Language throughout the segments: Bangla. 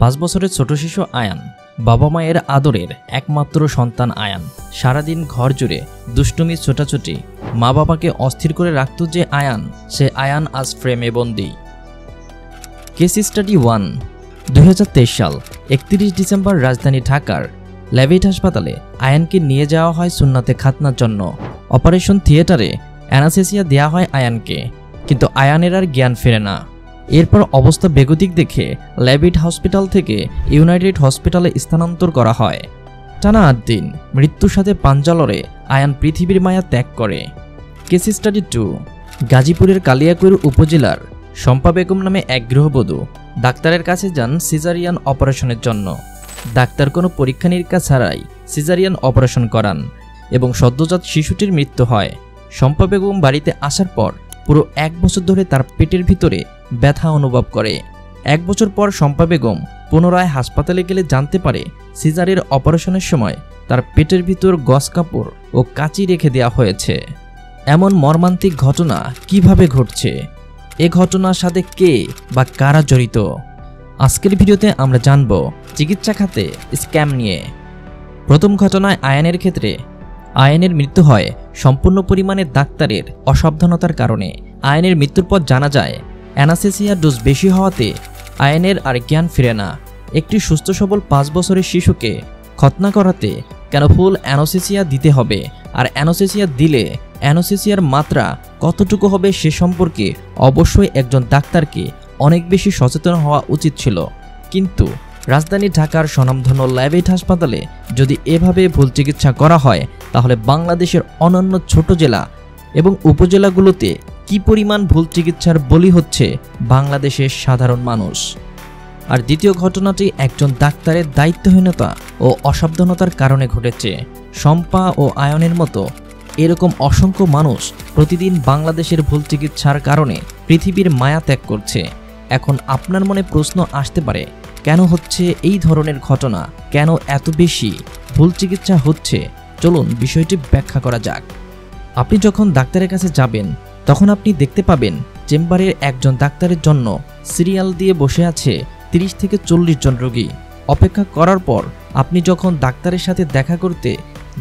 5 বছরের ছোট শিশু আয়ান, বাবা মায়ের আদরের একমাত্র সন্তান আয়ান। সারাদিন ঘর জুড়ে দুষ্টুমি ছোটাছুটি, মা বাবাকে অস্থির করে রাখত যে আয়ান, সে আয়ান আজ ফ্রেমে বন্দী। Case study 1। 2023 সাল 31 ডিসেম্বর রাজধানী ঢাকার লেভিট হাসপাতালে আয়ানকে নিয়ে যাওয়া হয় সুন্নাতে খাতনার জন্য। অপারেশন থিয়েটারে অ্যানাস্থেসিয়া দেওয়া হয় আয়ানকে, কিন্তু আয়ানের আর জ্ঞান ফেরে না। এরপর অবস্থা বেগতিক দেখে লেভিট হসপিটাল থেকে ইউনাইটেড হসপিটালে স্থানান্তর করা হয়। টানা 8 দিন মৃত্যুর সাথে পাঞ্জা লড়ে আয়ান পৃথিবীর মায়া ত্যাগ করে। Case study 2। গাজীপুরের কালিয়াকৈর উপজেলার শম্পা বেগম নামে এক গৃহবধূ ডাক্তারের কাছে যান সিজারিয়ান অপারেশনের জন্য। ডাক্তার কোনো পরীক্ষা নিরীক্ষা ছাড়াই সিজারিয়ান অপারেশন করান এবং সদ্যজাত শিশুটির মৃত্যু হয়। শম্পা বেগম বাড়িতে আসার পর পুরো 1 বছর ধরে তার পেটের ভিতরে ব্যথা অনুভব করে। 1 বছর পর শম্পা বেগম পুনরায় হাসপাতালে গেলে জানতে পারে সিজারের অপারেশনের সময় তার পেটের ভিতর গজ কাপড় ও কাঁচি রেখে দেওয়া হয়েছে। এমন মর্মান্তিক ঘটনা কিভাবে ঘটছে? এ ঘটনার সাথে কে বা কারা জড়িত? আজকের ভিডিওতে আমরা জানব চিকিৎসা খাতে স্ক্যাম নিয়ে। প্রথম ঘটনায় আয়ানের ক্ষেত্রে আয়ানের মৃত্যু হয় সম্পূর্ণ পরিমাণে ডাক্তারের অসাবধানতার কারণে। আয়ানের মৃত্যুর পর জানা যায় অ্যানাস্থেসিয়ার ডোজ বেশি হওয়াতে আয়ানের আর জ্ঞান ফিরে না। একটি সুস্থ সবল 5 বছরের শিশুকে খতনা করাতে কেন ফুল অ্যানাস্থেসিয়া দিতে হবে, আর অ্যানাস্থেসিয়া দিলে অ্যানাস্থেসিয়ার মাত্রা কতটুকু হবে সে সম্পর্কে অবশ্যই একজন ডাক্তারকে অনেক বেশি সচেতন হওয়া উচিত ছিল। কিন্তু রাজধানী ঢাকার স্বনামধন্য লেভিট হাসপাতালে যদি এভাবে ভুল চিকিৎসা করা হয়, তাহলে বাংলাদেশের অন্যান্য ছোট জেলা এবং উপজেলাগুলোতে কি পরিমাণ ভুল চিকিৎসার বলি হচ্ছে বাংলাদেশের সাধারণ মানুষ। আর দ্বিতীয় ঘটনাটি একজন ডাক্তারের দায়িত্বহীনতা ও অসাবধানতার কারণে ঘটেছে। শম্পা ও আয়নের মতো এরকম অসংখ্য মানুষ প্রতিদিন বাংলাদেশের ভুল চিকিৎসার কারণে পৃথিবীর মায়া ত্যাগ করছে। এখন আপনার মনে প্রশ্ন আসতে পারে, কেন হচ্ছে এই ধরনের ঘটনা? কেন এত বেশি ভুল চিকিৎসা হচ্ছে? চলুন বিষয়টি ব্যাখ্যা করা যাক। আপনি যখন ডাক্তারের কাছে যাবেন, তখন আপনি দেখতে পাবেন চেম্বারের একজন ডাক্তারের জন্য সিরিয়াল দিয়ে বসে আছে 30 থেকে 40 জন রোগী। অপেক্ষা করার পর আপনি যখন ডাক্তারের সাথে দেখা করতে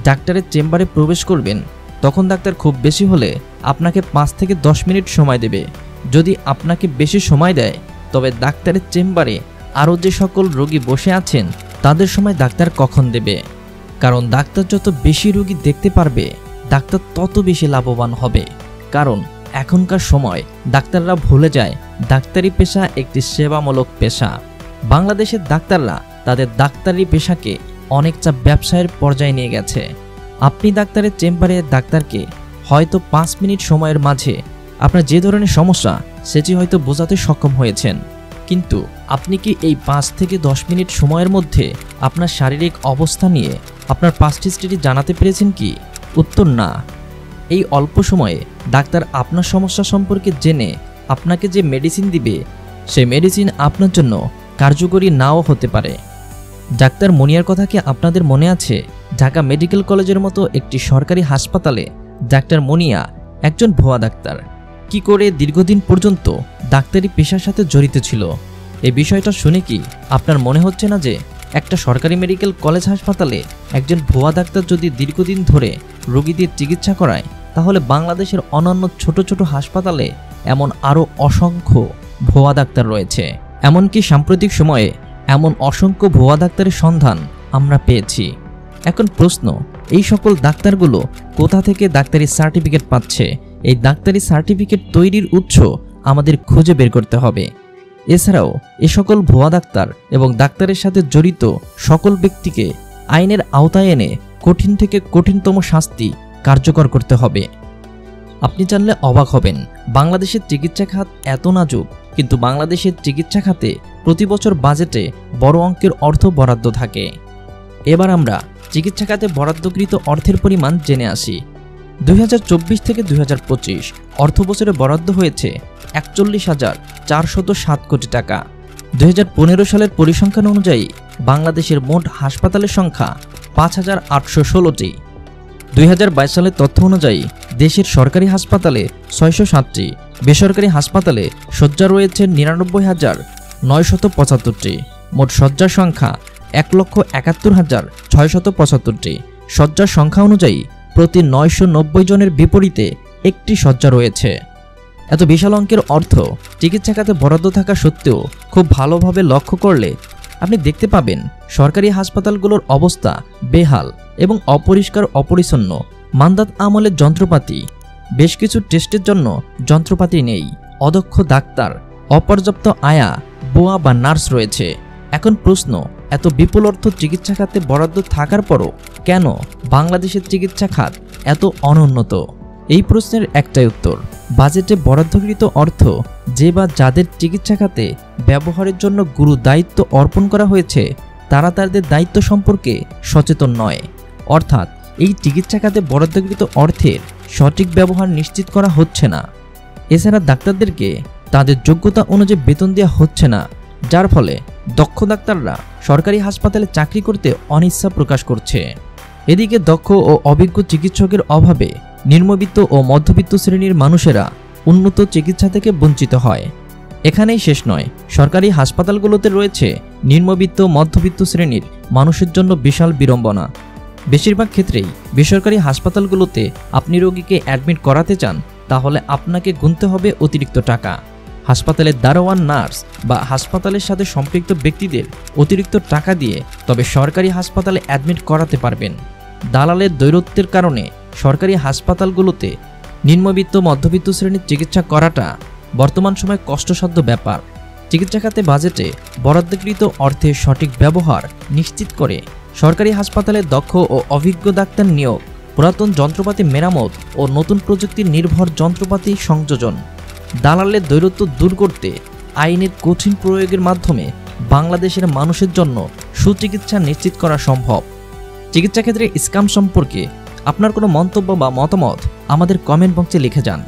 ডাক্তারের চেম্বারে প্রবেশ করবেন, তখন ডাক্তার খুব বেশি হলে আপনাকে 5 থেকে 10 মিনিট সময় দেবে। যদি আপনাকে বেশি সময় দেয়, তবে ডাক্তারের চেম্বারে আরও যে সকল রোগী বসে আছেন তাদের সময় ডাক্তার কখন দেবে? কারণ ডাক্তার যত বেশি রোগী দেখতে পারবে, ডাক্তার তত বেশি লাভবান হবে। কারণ এখনকার সময় ডাক্তাররা ভুলে যায় ডাক্তারি পেশা একটি সেবামূলক পেশা। বাংলাদেশের ডাক্তাররা তাদের ডাক্তারি পেশাকে অনেকটা ব্যবসায়ের পর্যায়ে নিয়ে গেছে। আপনি ডাক্তারের চেম্বারে ডাক্তারকে হয়তো 5 মিনিট সময়ের মাঝে আপনার যে ধরনের সমস্যা সেটি হয়তো বোঝাতে সক্ষম হয়েছেন, কিন্তু আপনি কি এই 5 থেকে 10 মিনিট সময়ের মধ্যে আপনার শারীরিক অবস্থা নিয়ে আপনার পাস্ট হিস্ট্রি জানাতে পেরেছেন কি? উত্তর না। এই অল্প সময়ে ডাক্তার আপনার সমস্যা সম্পর্কে জেনে আপনাকে যে মেডিসিন দিবে, সেই মেডিসিন আপনার জন্য কার্যকরী নাও হতে পারে। ডাক্তার মনিয়ার কথা কি আপনাদের মনে আছে? ঢাকা মেডিকেল কলেজের মতো একটি সরকারি হাসপাতালে ডাক্তার মনিয়া একজন ভুয়া ডাক্তার। কি করে দীর্ঘদিন পর্যন্ত ডাক্তারি পেশার সাথে জড়িত ছিল? এই বিষয়টা শুনে কি আপনার মনে হচ্ছে না যে একটা সরকারি মেডিকেল কলেজ হাসপাতালে একজন ভুয়া ডাক্তার যদি দীর্ঘদিন ধরে রোগীদের চিকিৎসা করায়, তাহলে বাংলাদেশের অন্যান্য ছোট ছোট হাসপাতালে এমন আরও অসংখ্য ভুয়া ডাক্তার রয়েছে। এমনকি সাম্প্রতিক সময়ে এমন অসংখ্য ভুয়া ডাক্তারের সন্ধান আমরা পেয়েছি। এখন প্রশ্ন, এই সকল ডাক্তারগুলো কোথা থেকে ডাক্তারি সার্টিফিকেট পাচ্ছে? এই ডাক্তারি সার্টিফিকেট তৈরির উৎস আমাদের খুঁজে বের করতে হবে। এছাড়াও এ সকল ভুয়া ডাক্তার এবং ডাক্তারের সাথে জড়িত সকল ব্যক্তিকে আইনের আওতায় এনে কঠিন থেকে কঠিনতম শাস্তি কার্যকর করতে হবে। আপনি জানলে অবাক হবেন, বাংলাদেশের চিকিৎসা খাত এত নাজুক, কিন্তু বাংলাদেশের চিকিৎসা খাতে প্রতি বছর বাজেটে বড় অঙ্কের অর্থ বরাদ্দ থাকে। এবার আমরা চিকিৎসা খাতে বরাদ্দকৃত অর্থের পরিমাণ জেনে আসি। 2024 থেকে 2025 অর্থ বছরে বরাদ্দ হয়েছে 41,407 কোটি টাকা। 2015 সালের পরিসংখ্যান অনুযায়ী বাংলাদেশের মোট হাসপাতালের সংখ্যা 5,816টি। 2022 সালের তথ্য অনুযায়ী দেশের সরকারি হাসপাতালে 607টি, বেসরকারি হাসপাতালে শয্যা রয়েছে 99,975টি। মোট শয্যার সংখ্যা 1,71,675টি। শয্যার সংখ্যা অনুযায়ী প্রতি 990 জনের বিপরীতে একটি শয্যা রয়েছে। এত বিশাল অঙ্কের অর্থ চিকিৎসা খাতে বরাদ্দ থাকা সত্ত্বেও খুব ভালোভাবে লক্ষ্য করলে আপনি দেখতে পাবেন সরকারি হাসপাতালগুলোর অবস্থা বেহাল এবং অপরিষ্কার অপরিচ্ছন্ন। মান্দাত আমলের যন্ত্রপাতি, বেশ কিছু টেস্টের জন্য যন্ত্রপাতি নেই, অদক্ষ ডাক্তার, অপর্যাপ্ত আয়া, বোয়া বা নার্স রয়েছে। এখন প্রশ্ন, এত বিপুল অর্থ চিকিৎসা খাতে বরাদ্দ থাকার পরও কেন বাংলাদেশের চিকিৎসা খাত এত অনুন্নত? এই প্রশ্নের একটাই উত্তর, বাজেটে বরাদ্দকৃত অর্থ যে বা যাদের চিকিৎসা খাতে ব্যবহারের জন্য গুরু দায়িত্ব অর্পণ করা হয়েছে তারা তাদের দায়িত্ব সম্পর্কে সচেতন নয়। অর্থাৎ এই চিকিৎসা খাতে বরাদ্দকৃত অর্থের সঠিক ব্যবহার নিশ্চিত করা হচ্ছে না। এছাড়া ডাক্তারদেরকে তাদের যোগ্যতা অনুযায়ী বেতন দেওয়া হচ্ছে না, যার ফলে দক্ষ ডাক্তাররা সরকারি হাসপাতালে চাকরি করতে অনিচ্ছা প্রকাশ করছে। এদিকে দক্ষ ও অভিজ্ঞ চিকিৎসকের অভাবে নিম্নবিত্ত ও মধ্যবিত্ত শ্রেণীর মানুষেরা উন্নত চিকিৎসা থেকে বঞ্চিত হয়। এখানেই শেষ নয়, সরকারি হাসপাতালগুলোতে রয়েছে নিম্নবিত্ত মধ্যবিত্ত শ্রেণীর মানুষের জন্য বিশাল বিড়ম্বনা। বেশিরভাগ ক্ষেত্রেই বেসরকারি হাসপাতালগুলোতে আপনি রোগীকে অ্যাডমিট করাতে চান তাহলে আপনাকে গুনতে হবে অতিরিক্ত টাকা। হাসপাতালের দারোয়ান, নার্স বা হাসপাতালের সাথে সম্পৃক্ত ব্যক্তিদের অতিরিক্ত টাকা দিয়ে তবে সরকারি হাসপাতালে অ্যাডমিট করাতে পারবেন। দালালের দৈরত্যের কারণে সরকারি হাসপাতালগুলোতে নিম্নবিত্ত মধ্যবিত্ত শ্রেণীর চিকিৎসা করাটা বর্তমান সময়ে কষ্টসাধ্য ব্যাপার। চিকিৎসা খাতে বাজেটে বরাদ্দকৃত অর্থের সঠিক ব্যবহার নিশ্চিত করে সরকারি হাসপাতালে দক্ষ ও অভিজ্ঞ ডাক্তার নিয়োগ, পুরাতন যন্ত্রপাতি মেরামত ও নতুন প্রযুক্তি নির্ভর যন্ত্রপাতি সংযোজন, দালালের দৈরত্য দূর করতে আইনের কঠিন প্রয়োগের মাধ্যমে বাংলাদেশের মানুষের জন্য সুচিকিৎসা নিশ্চিত করা সম্ভব। চিকিৎসা ক্ষেত্রে স্ক্যাম সম্পর্কে আপনার কোনো মন্তব্য বা মতামত আমাদের কমেন্ট বক্সে লিখে যান।